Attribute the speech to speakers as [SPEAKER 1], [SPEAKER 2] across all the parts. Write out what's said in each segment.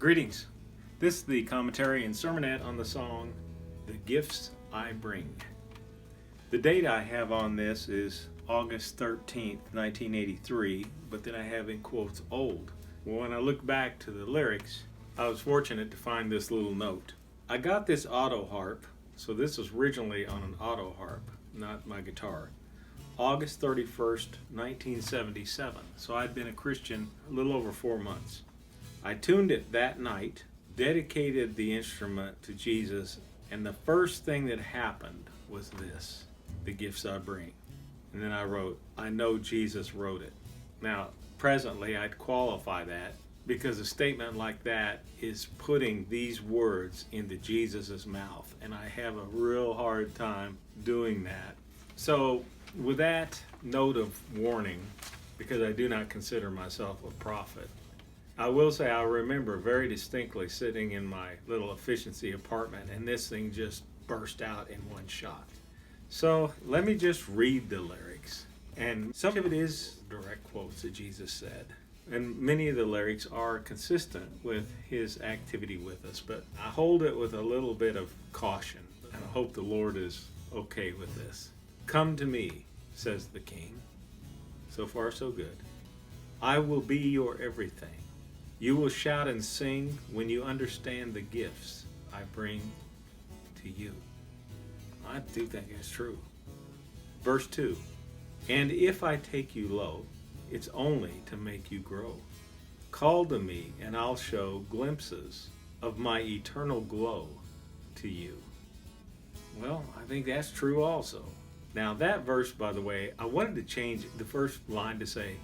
[SPEAKER 1] Greetings. This is the commentary and sermonette on the song, The Gifts I Bring. The date I have on this is August 13th, 1983, but then I have in quotes old. Well, when I look back to the lyrics, I was fortunate to find this little note. I got this auto harp, so this was originally on an auto harp, not my guitar. August 31st, 1977, so I'd been a Christian a little over 4 months. I tuned it that night, dedicated the instrument to Jesus, and the first thing that happened was this, the gifts I bring. And then I wrote, I know Jesus wrote it. Now, presently I'd qualify that because a statement like that is putting these words into Jesus' mouth, and I have a real hard time doing that. So, with that note of warning, because I do not consider myself a prophet, I will say I remember very distinctly sitting in my little efficiency apartment and this thing just burst out in one shot. So let me just read the lyrics. And some of it is direct quotes that Jesus said. And many of the lyrics are consistent with his activity with us, but I hold it with a little bit of caution. And I hope the Lord is okay with this. Come to me, says the King. So far, so good. I will be your everything. You will shout and sing when you understand the gifts I bring to you. I do think it's true. Verse 2, and if I take you low, it's only to make you grow. Call to me and I'll show glimpses of my eternal glow to you. Well, I think that's true also. Now that verse, by the way, I wanted to change the first line to say,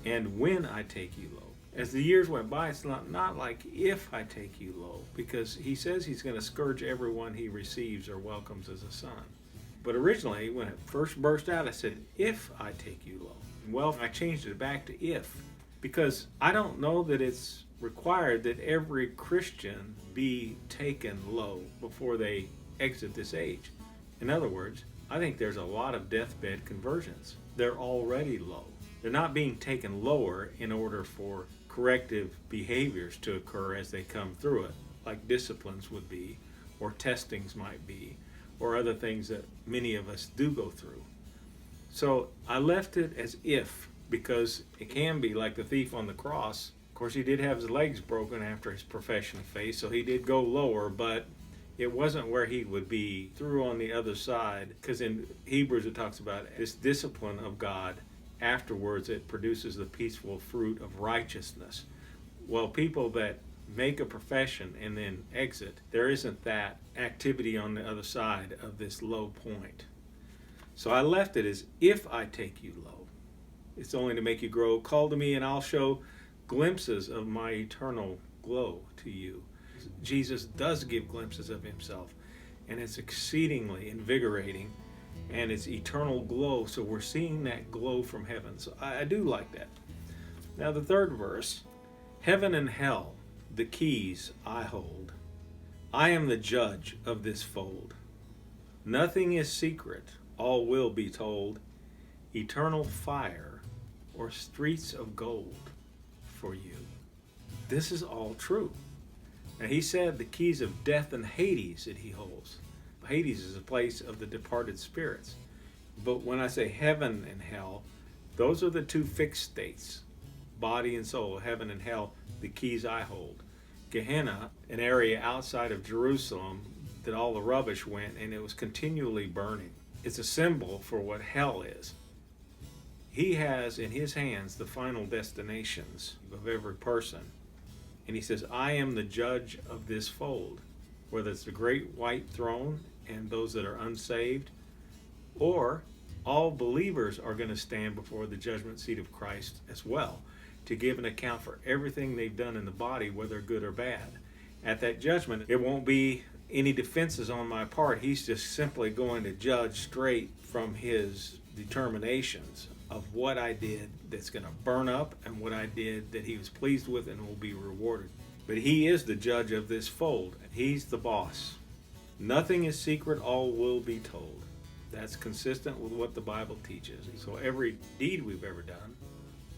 [SPEAKER 1] and when I take you low. As the years went by, it's not like if I take you low, because he says he's going to scourge everyone he receives or welcomes as a son. But originally, when it first burst out, I said, if I take you low. Well, I changed it back to if, because I don't know that it's required that every Christian be taken low before they exit this age. In other words, I think there's a lot of deathbed conversions. They're already low. They're not being taken lower in order for corrective behaviors to occur as they come through it, like disciplines would be, or testings might be, or other things that many of us do go through. So I left it as if, because it can be like the thief on the cross. Of course, he did have his legs broken after his profession of faith, so he did go lower, but it wasn't where he would be through on the other side, because in Hebrews it talks about this discipline of God. Afterwards, it produces the peaceful fruit of righteousness. Well, people that make a profession and then exit, there isn't that activity on the other side of this low point. So I left it as if I take you low. It's only to make you grow. Call to me and I'll show glimpses of my eternal glow to you. Jesus does give glimpses of himself, and it's exceedingly invigorating. And it's eternal glow, so we're seeing that glow from heaven. So I do like that. Now the third verse, heaven and hell, the keys I hold. I am the judge of this fold. Nothing is secret, all will be told. Eternal fire or streets of gold for you. This is all true. Now he said the keys of death and Hades that he holds. Hades is a place of the departed spirits. But when I say heaven and hell, those are the two fixed states, body and soul, heaven and hell, the keys I hold. Gehenna, an area outside of Jerusalem that all the rubbish went, and it was continually burning. It's a symbol for what hell is. He has in his hands the final destinations of every person. And he says, I am the judge of this fold, whether it's the great white throne and those that are unsaved, or all believers are going to stand before the judgment seat of Christ as well to give an account for everything they've done in the body, whether good or bad. At that judgment, it won't be any defenses on my part. He's just simply going to judge straight from his determinations of what I did that's going to burn up and what I did that he was pleased with and will be rewarded. But he is the judge of this fold. He's the boss. Nothing is secret, all will be told. That's consistent with what the Bible teaches. So every deed we've ever done,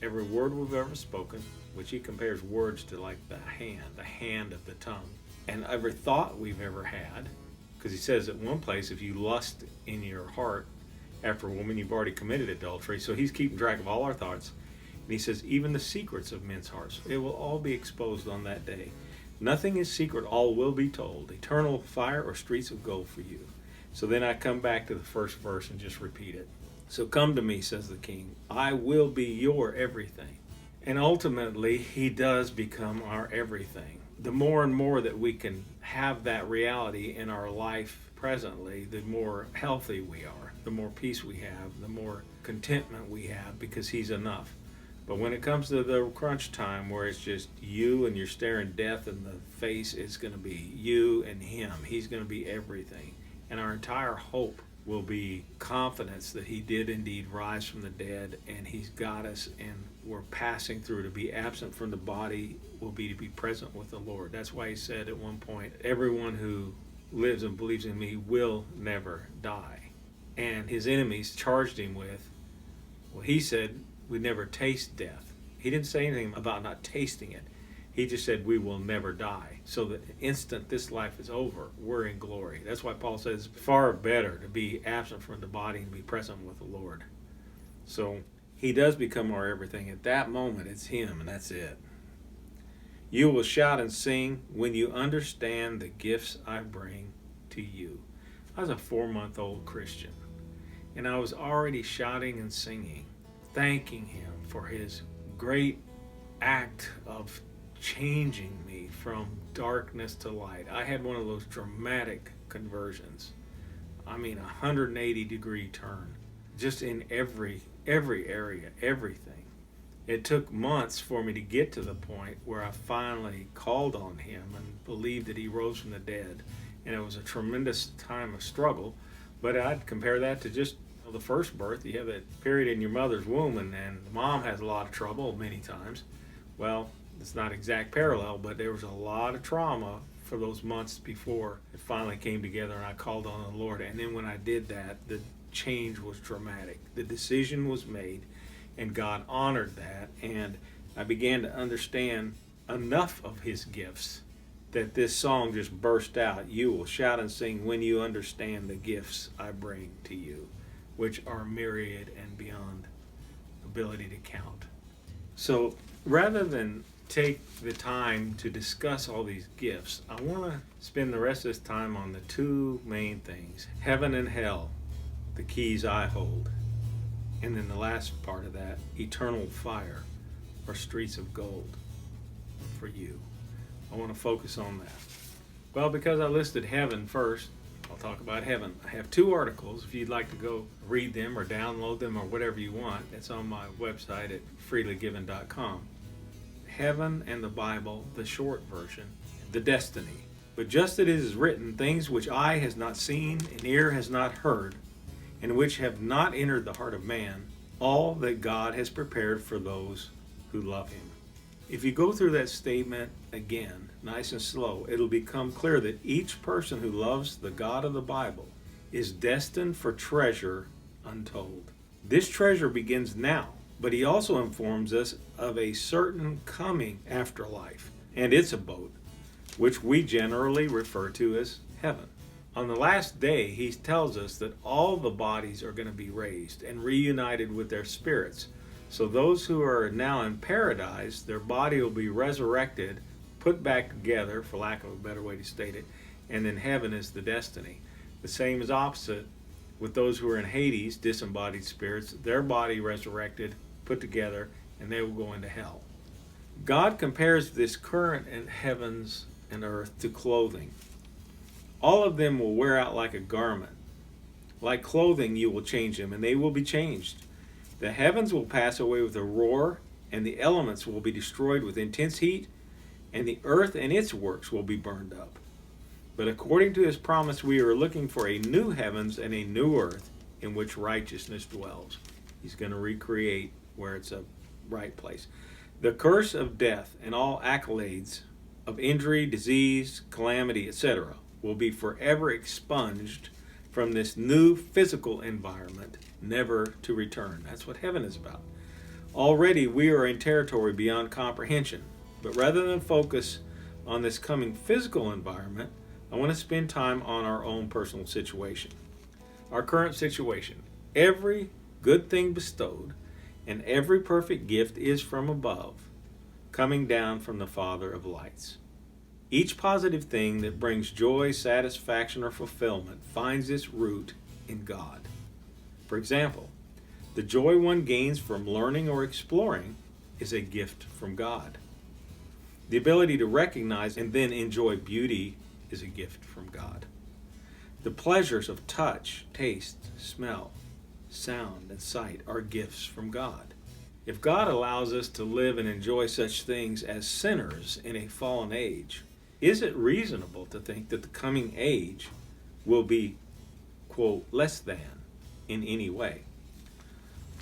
[SPEAKER 1] every word we've ever spoken, which he compares words to like the hand of the tongue, and every thought we've ever had, because he says at one place, if you lust in your heart after a woman, you've already committed adultery. So he's keeping track of all our thoughts. And he says, even the secrets of men's hearts, it will all be exposed on that day. Nothing is secret, all will be told. Eternal fire or streets of gold for you. So then I come back to the first verse and just repeat it. So come to me, says the king. I will be your everything. And ultimately, he does become our everything. The more and more that we can have that reality in our life presently, the more healthy we are, the more peace we have, the more contentment we have, because he's enough. But when it comes to the crunch time where it's just you and you're staring death in the face, it's going to be you and him. He's going to be everything. And our entire hope will be confidence that he did indeed rise from the dead, and he's got us, and we're passing through. To be absent from the body will be to be present with the Lord. That's why he said at one point, everyone who lives and believes in me will never die. And his enemies charged him with, well, he said we never taste death. He didn't say anything about not tasting it. He just said we will never die. So the instant this life is over, we're in glory. That's why Paul says it's far better to be absent from the body and be present with the Lord. So he does become our everything. At that moment, it's him, and that's it. You will shout and sing when you understand the gifts I bring to you. I was a 4-month-old Christian, and I was already shouting and singing, thanking him for his great act of changing me from darkness to light. I had one of those dramatic conversions. I mean, 180-degree turn, just in every area, everything. It took months for me to get to the point where I finally called on him and believed that he rose from the dead. And it was a tremendous time of struggle, but I'd compare that to just the first birth. You have that period in your mother's womb, and the mom has a lot of trouble many times. Well, it's not exact parallel, but there was a lot of trauma for those months before it finally came together and I called on the Lord. And then when I did that, the change was dramatic. The decision was made, and God honored that, and I began to understand enough of his gifts that this song just burst out. You will shout and sing when you understand the gifts I bring to you, which are myriad and beyond ability to count. So rather than take the time to discuss all these gifts, I want to spend the rest of this time on the two main things: heaven and hell, the keys I hold. And then the last part of that, eternal fire or streets of gold for you. I want to focus on that. Well, because I listed heaven first, I'll talk about heaven. I have 2 articles. If you'd like to go read them or download them or whatever you want, it's on my website at freelygiven.com. Heaven and the Bible, the short version, the destiny. But just as it is written, things which eye has not seen and ear has not heard, and which have not entered the heart of man, all that God has prepared for those who love him. If you go through that statement again, nice and slow, it'll become clear that each person who loves the God of the Bible is destined for treasure untold. This treasure begins now, but he also informs us of a certain coming afterlife and its abode, which we generally refer to as heaven. On the last day, he tells us that all the bodies are going to be raised and reunited with their spirits. So those who are now in paradise, their body will be resurrected, put back together, for lack of a better way to state it, and then heaven is the destiny. The same is opposite with those who are in Hades, disembodied spirits, their body resurrected, put together, and they will go into hell. God compares this current in heavens and earth to clothing. All of them will wear out like a garment. Like clothing, you will change them, and they will be changed. The heavens will pass away with a roar, and the elements will be destroyed with intense heat, and the earth and its works will be burned up. But according to his promise, we are looking for a new heavens and a new earth in which righteousness dwells. He's going to recreate where it's a right place. The curse of death and all accolades of injury, disease, calamity, etc. will be forever expunged from this new physical environment, never to return. That's what heaven is about. Already we are in territory beyond comprehension, but rather than focus on this coming physical environment, I want to spend time on our own personal situation. Our current situation. Every good thing bestowed and every perfect gift is from above, coming down from the Father of lights. Each positive thing that brings joy, satisfaction, or fulfillment finds its root in God. For example, the joy one gains from learning or exploring is a gift from God. The ability to recognize and then enjoy beauty is a gift from God. The pleasures of touch, taste, smell, sound, and sight are gifts from God. If God allows us to live and enjoy such things as sinners in a fallen age, is it reasonable to think that the coming age will be, quote, less than in any way?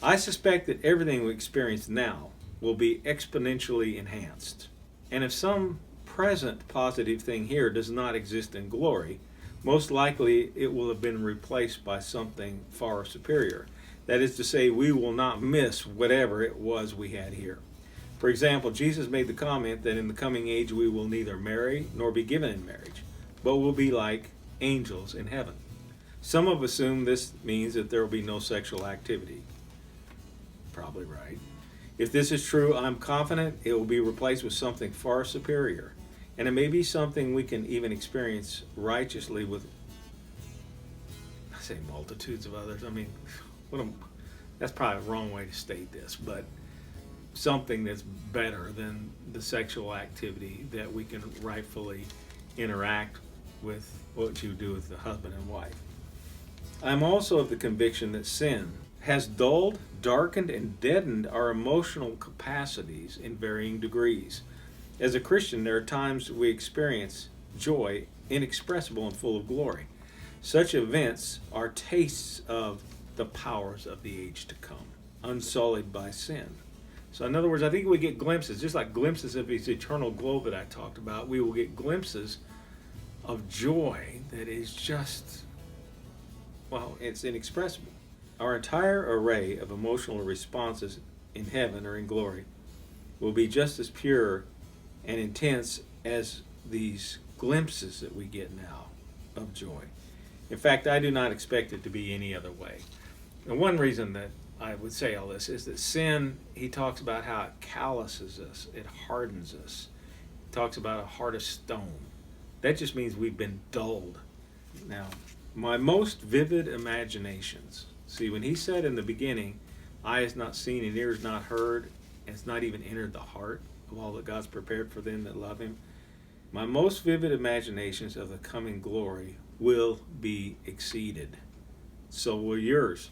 [SPEAKER 1] I suspect that everything we experience now will be exponentially enhanced. And if some present positive thing here does not exist in glory, most likely it will have been replaced by something far superior. That is to say, we will not miss whatever it was we had here. For example, Jesus made the comment that in the coming age we will neither marry nor be given in marriage, but will be like angels in heaven. Some have assumed this means that there will be no sexual activity. Probably right. If this is true, I'm confident it will be replaced with something far superior. And it may be something we can even experience righteously with, I say multitudes of others. I mean, that's probably a wrong way to state this, but something that's better than the sexual activity that we can rightfully interact with what you do with the husband and wife. I'm also of the conviction that sin has dulled, darkened, and deadened our emotional capacities in varying degrees. As a Christian, there are times we experience joy inexpressible and full of glory. Such events are tastes of the powers of the age to come, unsullied by sin. So in other words, I think we get glimpses, just like glimpses of this eternal glow that I talked about, we will get glimpses of joy that is just, well, it's inexpressible. Our entire array of emotional responses in heaven or in glory will be just as pure and intense as these glimpses that we get now of joy. In fact, I do not expect it to be any other way. And one reason that I would say all this is that sin, he talks about how it calluses us, it hardens us. He talks about a heart of stone. That just means we've been dulled. Now, my most vivid imaginations, see, when he said in the beginning, eye has not seen and ear has not heard, and it's not even entered the heart of all that God's prepared for them that love him, my most vivid imaginations of the coming glory will be exceeded. So will yours.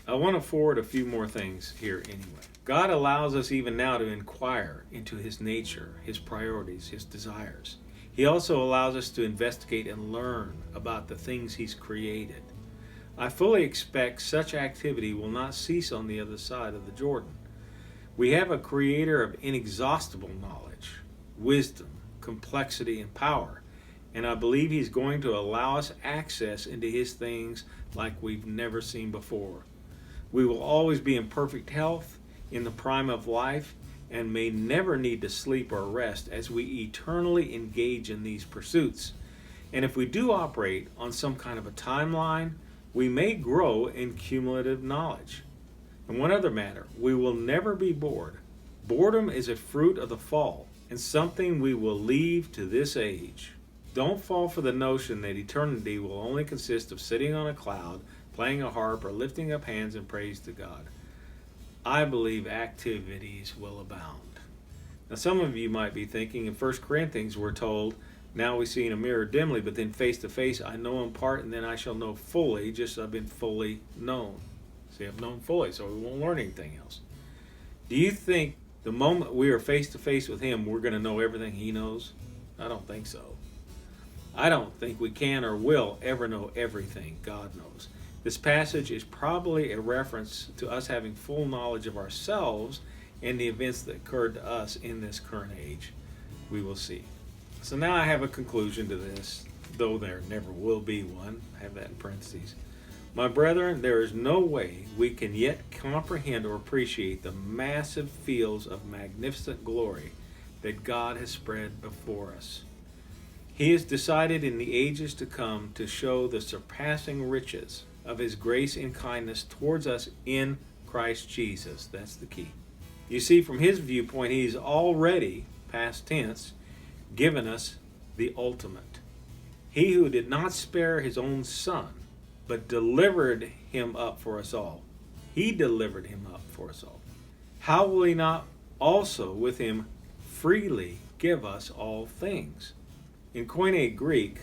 [SPEAKER 1] I want to forward a few more things here anyway. God allows us even now to inquire into his nature, his priorities, his desires. He also allows us to investigate and learn about the things he's created. I fully expect such activity will not cease on the other side of the Jordan. We have a creator of inexhaustible knowledge, wisdom, complexity, and power, and I believe he's going to allow us access into his things like we've never seen before. We will always be in perfect health, in the prime of life, and may never need to sleep or rest as we eternally engage in these pursuits. And if we do operate on some kind of a timeline, we may grow in cumulative knowledge. And one other matter, we will never be bored. Boredom is a fruit of the fall and something we will leave to this age. Don't fall for the notion that eternity will only consist of sitting on a cloud, playing a harp, or lifting up hands in praise to God. I believe activities will abound. Now some of you might be thinking in 1 Corinthians we're told, now we see in a mirror dimly, but then face to face I know in part, and then I shall know fully, just as I've been fully known. See, I've known fully, so we won't learn anything else. Do you think the moment we are face to face with him, we're going to know everything he knows? I don't think so. I don't think we can or will ever know everything God knows. This passage is probably a reference to us having full knowledge of ourselves and the events that occurred to us in this current age. We will see. So now I have a conclusion to this, though there never will be one. I have that in parentheses. My brethren, there is no way we can yet comprehend or appreciate the massive fields of magnificent glory that God has spread before us. He has decided in the ages to come to show the surpassing riches of His grace and kindness towards us in Christ Jesus. That's the key. You see, from His viewpoint, He's already, past tense, given us the ultimate. He who did not spare His own Son, but delivered Him up for us all. He delivered Him up for us all. How will He not also with Him freely give us all things? In Koine Greek,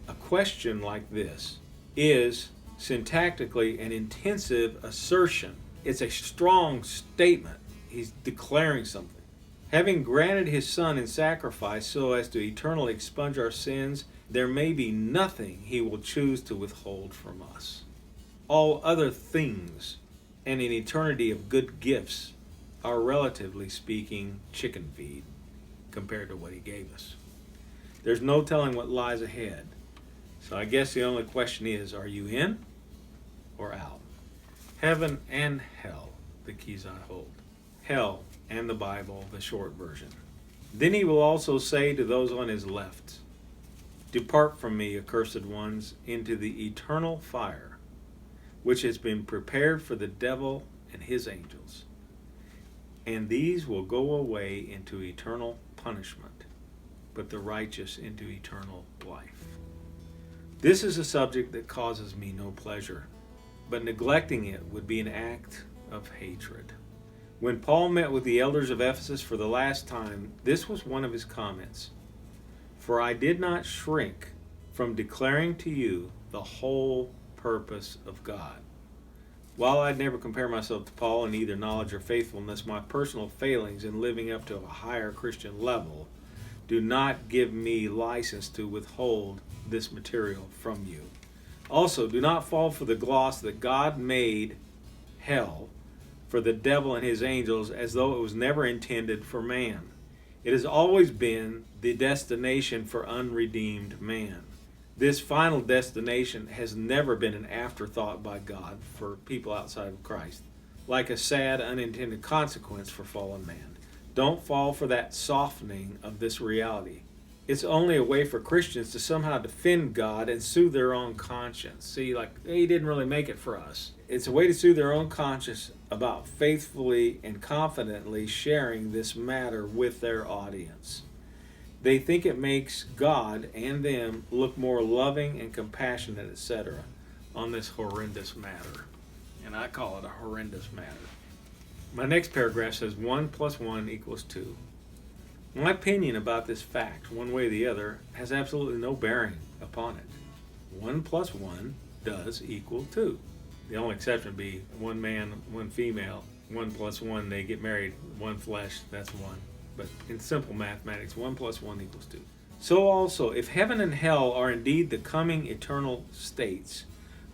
[SPEAKER 1] a question like this is syntactically an intensive assertion. It's a strong statement. He's declaring something. Having granted His Son in sacrifice so as to eternally expunge our sins, there may be nothing He will choose to withhold from us. All other things and an eternity of good gifts are, relatively speaking, chicken feed compared to what He gave us. There's no telling what lies ahead. So I guess the only question is, are you in or out? Heaven and hell, the keys I hold. Hell and the Bible, the short version. Then He will also say to those on His left, "Depart from me, accursed ones, into the eternal fire, which has been prepared for the devil and his angels. And these will go away into eternal punishment, but the righteous into eternal life." This is a subject that causes me no pleasure, but neglecting it would be an act of hatred. When Paul met with the elders of Ephesus for the last time, this was one of his comments: "For I did not shrink from declaring to you the whole purpose of God." While I'd never compare myself to Paul in either knowledge or faithfulness, my personal failings in living up to a higher Christian level do not give me license to withhold this material from you. Also, do not fall for the gloss that God made hell for the devil and his angels as though it was never intended for man. It has always been the destination for unredeemed man. This final destination has never been an afterthought by God for people outside of Christ, like a sad unintended consequence for fallen man. Don't fall for that softening of this reality. It's only a way for Christians to somehow defend God and soothe their own conscience. See, like, He didn't really make it for us. It's a way to soothe their own conscience about faithfully and confidently sharing this matter with their audience. They think it makes God and them look more loving and compassionate, etc., on this horrendous matter. And I call it a horrendous matter. My next paragraph says 1 + 1 = 2. My opinion about this fact, one way or the other, has absolutely no bearing upon it. 1 + 1 does equal 2. The only exception would be one man, one female, 1 + 1, they get married, one flesh, that's 1. But in simple mathematics, 1 + 1 = 2. So also, if heaven and hell are indeed the coming eternal states,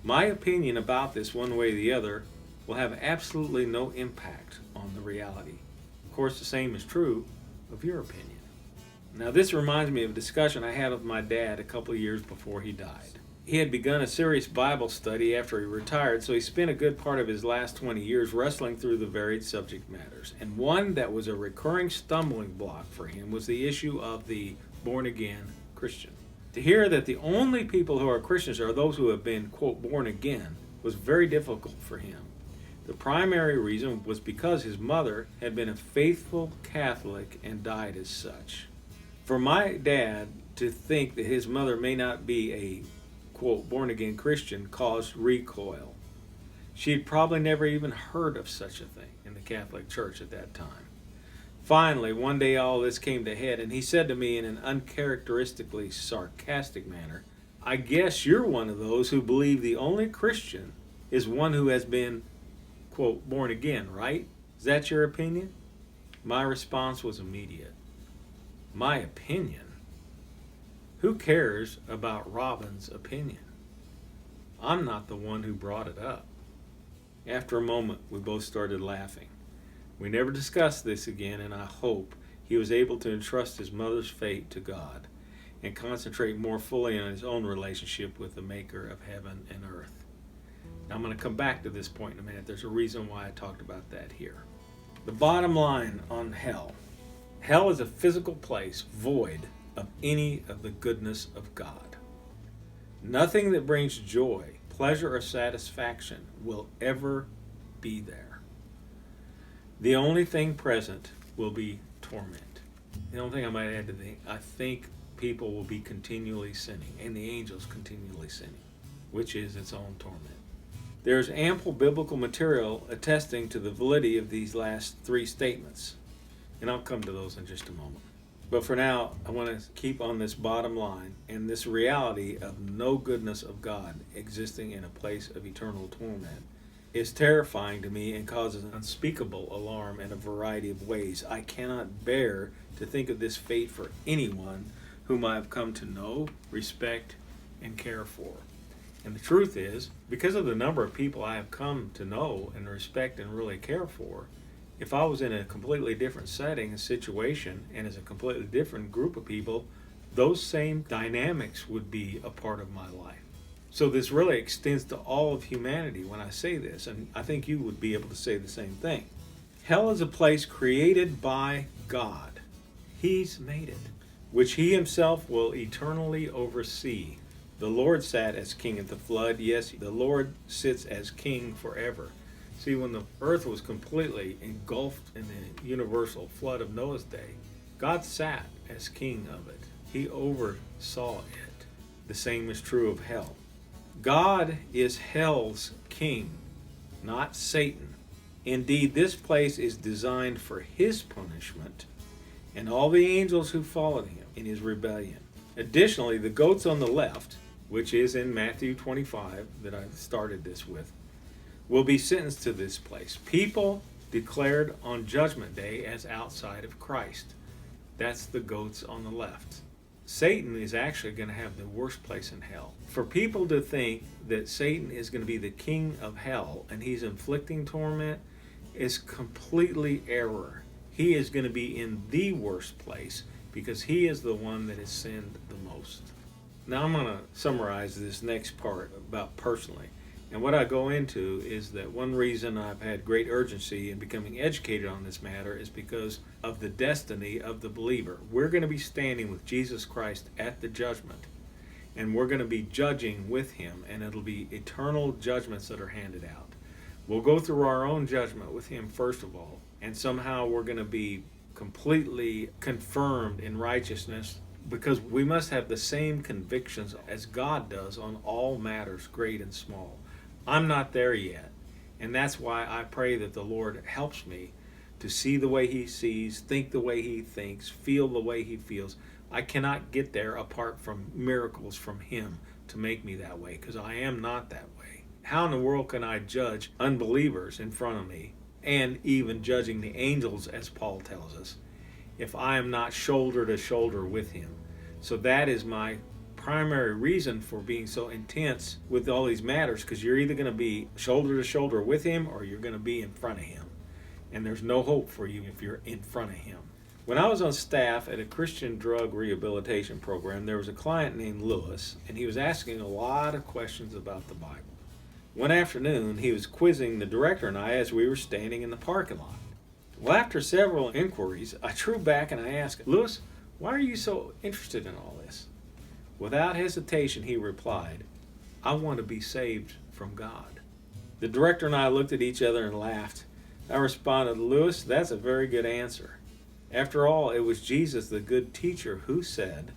[SPEAKER 1] my opinion about this, one way or the other, will have absolutely no impact on the reality. Of course, the same is true of your opinion. Now, this reminds me of a discussion I had with my dad a couple of years before he died. He had begun a serious Bible study after he retired, so he spent a good part of his last 20 years wrestling through the varied subject matters. And one that was a recurring stumbling block for him was the issue of the born-again Christian. To hear that the only people who are Christians are those who have been, quote, born again, was very difficult for him. The primary reason was because his mother had been a faithful Catholic and died as such. For my dad to think that his mother may not be a, quote, born-again Christian caused recoil. She had probably never even heard of such a thing in the Catholic Church at that time. Finally, one day all this came to head, and he said to me in an uncharacteristically sarcastic manner, "I guess you're one of those who believe the only Christian is one who has been, quote, born again, right? Is that your opinion?" My response was immediate. My opinion? Who cares about Robin's opinion? I'm not the one who brought it up. After a moment, we both started laughing. We never discussed this again, and I hope he was able to entrust his mother's fate to God and concentrate more fully on his own relationship with the Maker of heaven and earth. Now, I'm going to come back to this point in a minute. There's a reason why I talked about that here. The bottom line on hell. Hell is a physical place void of any of the goodness of God. Nothing that brings joy, pleasure, or satisfaction will ever be there. The only thing present will be torment. The only thing I might add to that, I think people will be continually sinning, and the angels continually sinning, which is its own torment. There is ample biblical material attesting to the validity of these last three statements, and I'll come to those in just a moment. But for now, I want to keep on this bottom line and this reality of no goodness of God existing in a place of eternal torment is terrifying to me and causes unspeakable alarm in a variety of ways. I cannot bear to think of this fate for anyone whom I have come to know, respect, and care for. And the truth is, because of the number of people I have come to know and respect and really care for, if I was in a completely different setting and situation and as a completely different group of people, those same dynamics would be a part of my life. So this really extends to all of humanity when I say this, and I think you would be able to say the same thing. Hell is a place created by God. He's made it, which He Himself will eternally oversee. The Lord sat as king at the flood. Yes, the Lord sits as king forever. See, when the earth was completely engulfed in the universal flood of Noah's day, God sat as king of it. He oversaw it. The same is true of hell. God is hell's king, not Satan. Indeed, this place is designed for His punishment and all the angels who followed Him in His rebellion. Additionally, the goats on the left, which is in Matthew 25 that I started this with, will be sentenced to this place. People declared on Judgment Day as outside of Christ. That's the goats on the left. Satan is actually going to have the worst place in hell. For people to think that Satan is going to be the king of hell and he's inflicting torment is completely error. He is going to be in the worst place because he is the one that has sinned the most. Now I'm going to summarize this next part about personally. And what I go into is that one reason I've had great urgency in becoming educated on this matter is because of the destiny of the believer. We're going to be standing with Jesus Christ at the judgment, and we're going to be judging with Him, and it'll be eternal judgments that are handed out. We'll go through our own judgment with Him first of all, and somehow we're going to be completely confirmed in righteousness because we must have the same convictions as God does on all matters, great and small. I'm not there yet, and that's why I pray that the Lord helps me to see the way He sees, think the way He thinks, feel the way He feels. I cannot get there apart from miracles from Him to make me that way, because I am not that way. How in the world can I judge unbelievers in front of me, and even judging the angels, as Paul tells us, if I am not shoulder to shoulder with Him? So that is my primary reason for being so intense with all these matters, because you're either going to be shoulder to shoulder with Him or you're going to be in front of Him, and there's no hope for you if you're in front of Him. When I was on staff at a Christian drug rehabilitation program, there was a client named Lewis, and he was asking a lot of questions about the Bible. One afternoon he was quizzing the director and I as we were standing in the parking lot. Well, after several inquiries, I drew back and I asked, "Lewis, why are you so interested in all this?" Without hesitation, he replied, "I want to be saved from God." The director and I looked at each other and laughed. I responded, "Lewis, that's a very good answer. After all, it was Jesus, the good teacher, who said,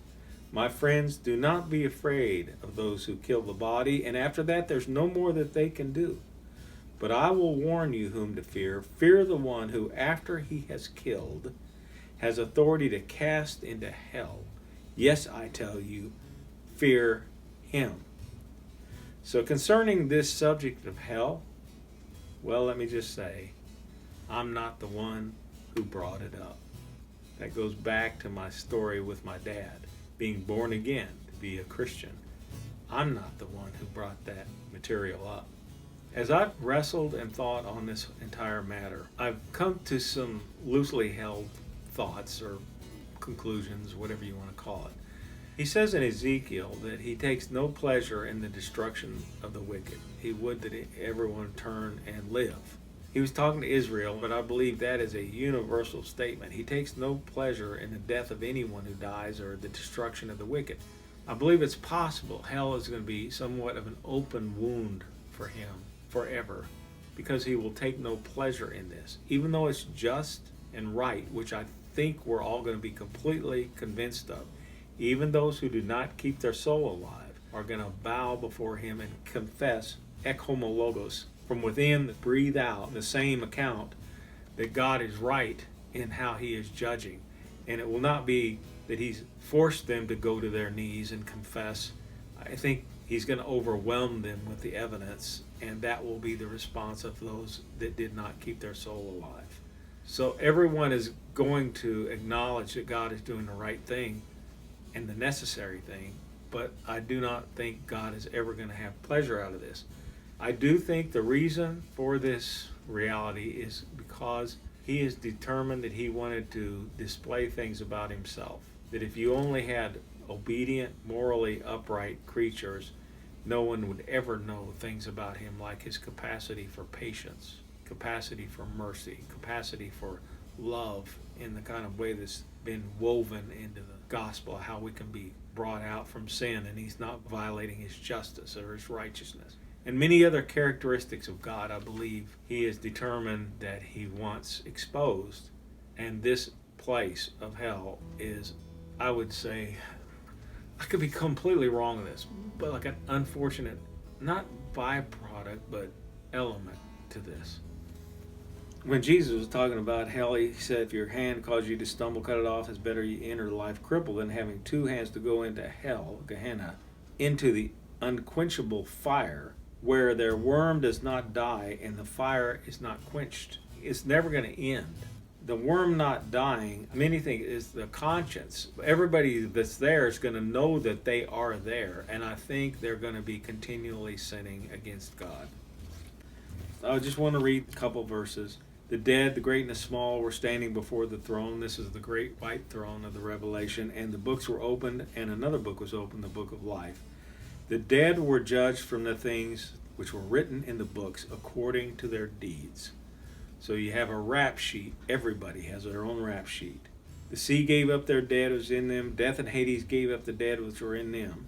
[SPEAKER 1] 'My friends, do not be afraid of those who kill the body, and after that there's no more that they can do. But I will warn you whom to fear. Fear the one who, after he has killed, has authority to cast into hell. Yes, I tell you, fear him.'" So concerning this subject of hell, well, let me just say, I'm not the one who brought it up. That goes back to my story with my dad, being born again to be a Christian. I'm not the one who brought that material up. As I've wrestled and thought on this entire matter, I've come to some loosely held thoughts or conclusions, whatever you want to call it. He says in Ezekiel that he takes no pleasure in the destruction of the wicked. He would that everyone turn and live. He was talking to Israel, but I believe that is a universal statement. He takes no pleasure in the death of anyone who dies or the destruction of the wicked. I believe it's possible hell is going to be somewhat of an open wound for him forever, because he will take no pleasure in this, even though it's just and right, which I think we're all going to be completely convinced of. Even those who do not keep their soul alive are going to bow before him and confess ek homologos, from within, breathe out the same account that God is right in how he is judging. And it will not be that he's forced them to go to their knees and confess. I think he's going to overwhelm them with the evidence, and that will be the response of those that did not keep their soul alive. So everyone is going to acknowledge that God is doing the right thing and the necessary thing, but I do not think God is ever going to have pleasure out of this. I do think the reason for this reality is because he is determined that he wanted to display things about himself. That if you only had obedient, morally upright creatures, no one would ever know things about him, like his capacity for patience, capacity for mercy, capacity for love in the kind of way that's been woven into the gospel, how we can be brought out from sin and he's not violating his justice or his righteousness. And many other characteristics of God, I believe he is determined that he wants exposed. And this place of hell is, I would say, I could be completely wrong in this, but like an unfortunate, not byproduct, but element to this. When Jesus was talking about hell, he said, if your hand causes you to stumble, cut it off. It's better you enter life crippled than having two hands to go into hell, Gehenna, into the unquenchable fire, where their worm does not die and the fire is not quenched. It's never going to end. The worm not dying, many think, is the conscience. Everybody that's there is going to know that they are there, and I think they're going to be continually sinning against God. I just want to read a couple verses. The dead, the great and the small, were standing before the throne. This is the great white throne of the Revelation. And the books were opened, and another book was opened, the book of life. The dead were judged from the things which were written in the books according to their deeds. So you have a rap sheet. Everybody has their own rap sheet. The sea gave up their dead which was in them. Death and Hades gave up the dead which were in them.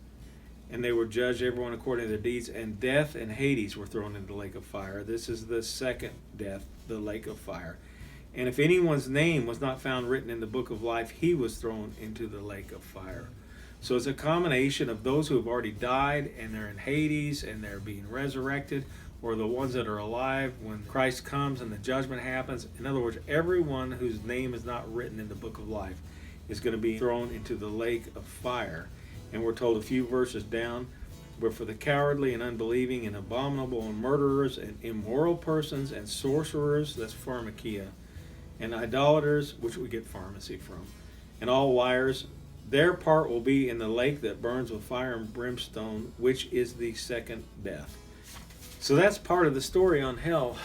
[SPEAKER 1] And they were judged, everyone according to their deeds. And death and Hades were thrown into the lake of fire. This is the second death, the lake of fire. And if anyone's name was not found written in the book of life, he was thrown into the lake of fire. So it's a combination of those who have already died and they're in Hades and they're being resurrected, or the ones that are alive when Christ comes and the judgment happens. In other words, everyone whose name is not written in the book of life is going to be thrown into the lake of fire. And we're told a few verses down, but for the cowardly and unbelieving and abominable and murderers and immoral persons and sorcerers, that's pharmakia, and idolaters, which we get pharmacy from, and all liars, their part will be in the lake that burns with fire and brimstone, which is the second death. So that's part of the story on hell,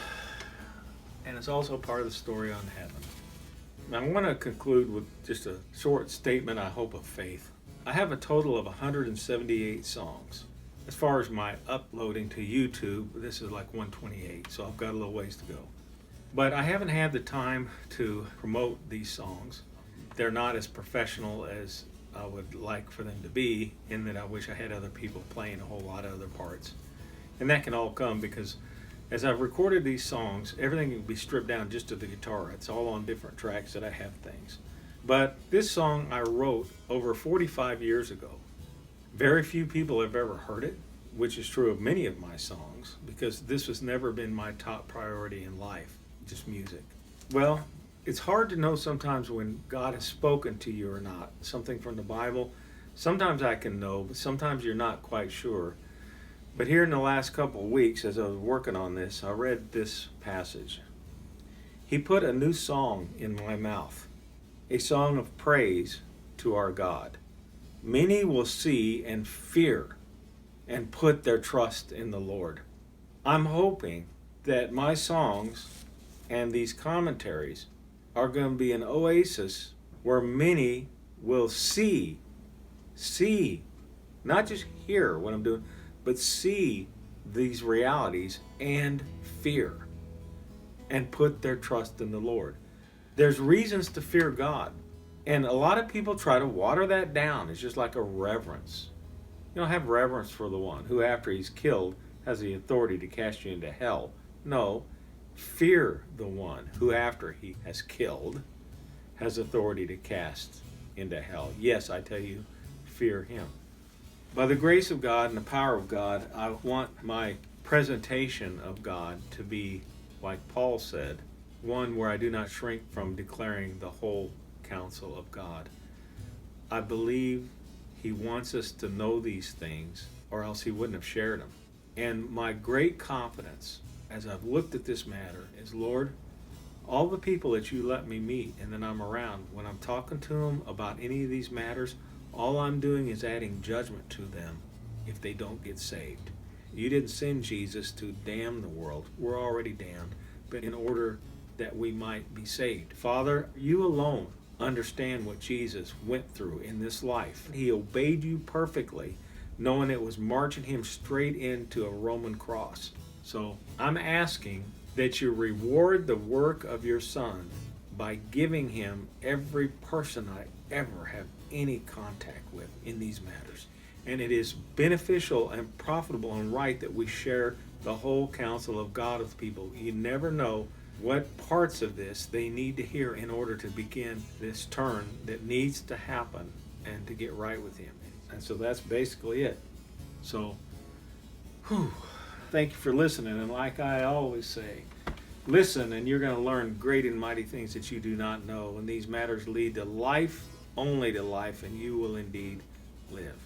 [SPEAKER 1] and it's also part of the story on heaven. Now, I want to conclude with just a short statement, I hope, of faith. I have a total of 178 songs. As far as my uploading to YouTube, this is like 128, so I've got a little ways to go. But I haven't had the time to promote these songs. They're not as professional as I would like for them to be, in that I wish I had other people playing a whole lot of other parts. And that can all come because as I've recorded these songs, everything will be stripped down just to the guitar. It's all on different tracks that I have things. But this song I wrote over 45 years ago. Very few people have ever heard it, which is true of many of my songs, because this has never been my top priority in life, just music. Well, it's hard to know sometimes when God has spoken to you or not, something from the Bible. Sometimes I can know, but sometimes you're not quite sure. But here in the last couple of weeks, as I was working on this, I read this passage. He put a new song in my mouth, a song of praise to our God. Many will see and fear and put their trust in the Lord. I'm hoping that my songs and these commentaries are going to be an oasis where many will see see, not just hear what I'm doing, but see these realities and fear and put their trust in the Lord. There's reasons to fear God. And a lot of people try to water that down. It's just like a reverence. You don't have reverence for the one who, after he's killed, has the authority to cast you into hell. No, fear the one who, after he has killed, has authority to cast into hell. Yes, I tell you, fear him. By the grace of God and the power of God, I want my presentation of God to be, like Paul said, one where I do not shrink from declaring the whole counsel of God. I believe he wants us to know these things, or else he wouldn't have shared them. And my great confidence, as I've looked at this matter, is, Lord, all the people that you let me meet and that I'm around, when I'm talking to them about any of these matters, all I'm doing is adding judgment to them if they don't get saved. You didn't send Jesus to damn the world. We're already damned, but in order that we might be saved. Father, you alone understand what Jesus went through in this life. He obeyed you perfectly, knowing it was marching him straight into a Roman cross. So I'm asking that you reward the work of your Son by giving him every person I ever have any contact with in these matters. And it is beneficial and profitable and right that we share the whole counsel of God with people. You never know what parts of this they need to hear in order to begin this turn that needs to happen and to get right with him. And so that's basically it. So, thank you for listening. And like I always say, listen and you're going to learn great and mighty things that you do not know. And these matters lead to life, only to life, and you will indeed live.